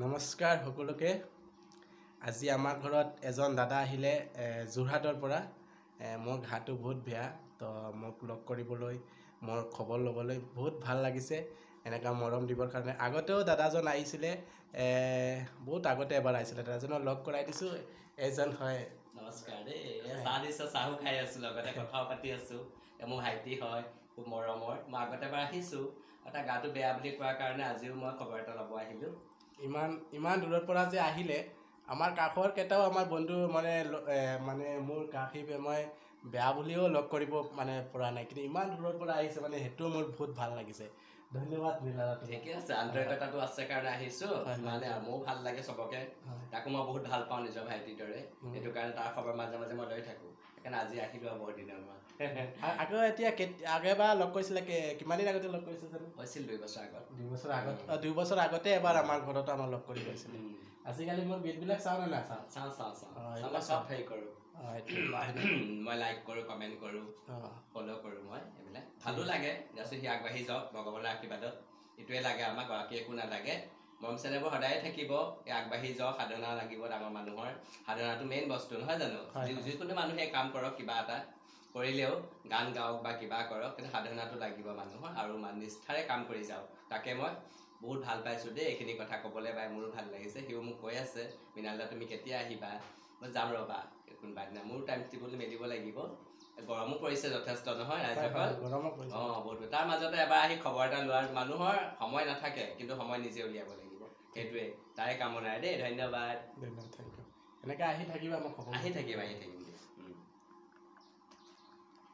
নমস্কাৰ সকলোকে। আজি আমাৰ ঘৰত এজন দাদা আহিলে যোৰহাটৰ পৰা। মোৰ ঘাটো বহুত বেয়া, তো মোক লগ কৰিবলৈ, মোৰ খবৰ ল'বলৈ বহুত ভাল লাগিছে। এনেকুৱা মৰম দিবৰ কাৰণে আগতেও দাদাজন আহিছিলে, বহুত আগতে এবাৰ আহিছিলে। দাদাজনক লগ কৰাই দিছোঁ। এজন হয়। নমস্কাৰ দেই। চাহ দিছোঁ, চাহো খাই আছোঁ, লগতে কথাও পাতি আছোঁ। মোৰ ভাইটি হয়, খুব মৰমৰ। মই আগতে এবাৰ আহিছোঁ, এটা গাটো বেয়া বুলি কোৱাৰ কাৰণে আজিও মই খবৰ এটা ল'ব আহিলোঁ। ইমান দূৰৰ পৰা যে আহিলে, আমাৰ কাষৰ কেইটাও আমাৰ বন্ধু মানে মোৰ কাষী মই বেয়া বুলিও লগ কৰিব পৰা নাই, কিন্তু ইমান দূৰৰ পৰা আহিছে সেইটোও মোৰ বহুত ভাল লাগিছে। ধন্যবাদ দাদা। ঠিকে আছে, আন্তৰিকতাটো আছে কাৰণে আহিছোঁ। মোৰো ভাল লাগে চবকে। তাকো মই বহুত ভাল পাওঁ নিজৰ ভাইটিৰ দৰে। সেইটো কাৰণে তাৰ খবৰ মাজে মাজে মই লৈ থাকোঁ। সেইকাৰণে আজি আহিলোঁ আৰু বহুত দিনৰ মূৰত। আগেবাৰ লগ কৰিছিলে, কিমান দিন আগতে লগ কৰিছিল জানো? হৈছিল 2 বছৰ আগত। 2 বছৰ আগতে এবাৰ আমাৰ ঘৰত লগ কৰি গৈছিলে। আজিকালি মোৰ গীতবিলাক চাওঁ নে নাচাওঁ? চাওঁ চব হেৰি কৰোঁ। মই লাইক কৰোঁ, কমেণ্ট কৰোঁ, ফ'ল' কৰোঁ। মই এইবিলাক ভালো লাগে। যাতে সি আগবাঢ়ি যাওক ভগৱানৰ আশীৰ্বাদত। এইটোৱে লাগে আমাক, বাকী একো নালাগে। মৰম চেনেহবোৰ সদায়ে থাকিব। আগবাঢ়ি যাওক, সাধনা লাগিব ডাঙৰ মানুহৰ। সাধনাটো মেইন বস্তু, নহয় জানো? যিকোনো মানুহে কাম কৰক, কিবা এটা কৰিলেও গান গাওক বা কিবা কৰক, কিন্তু সাধনাটো লাগিব মানুহৰ, আৰু নিষ্ঠাৰে কাম কৰি যাওক। তাকে মই বহুত ভাল পাইছোঁ দেই এইখিনি কথা ক'বলৈ পাই। মোৰো ভাল লাগিছে। সিও মোক কৈ আছে, মৃণালদা তুমি কেতিয়া আহিবা? মই যাম ৰ'বা কোনোবা দিনা। মোৰো টাইম টেবুল মিলিব লাগিব। গৰমো পৰিছে যথেষ্ট, নহয় ৰাইজসকল? বহুত। তাৰ মাজতে এবাৰ আহি খবৰ এটা লোৱাৰ মানুহৰ সময় নাথাকে, কিন্তু সময় নিজে উলিয়াব লাগিব। সেইটোৱে তাৰে কামনাৰে দেই। ধন্যবাদ। এনেকৈ আহি থাকিবা, মই খবৰ আহি থাকিম।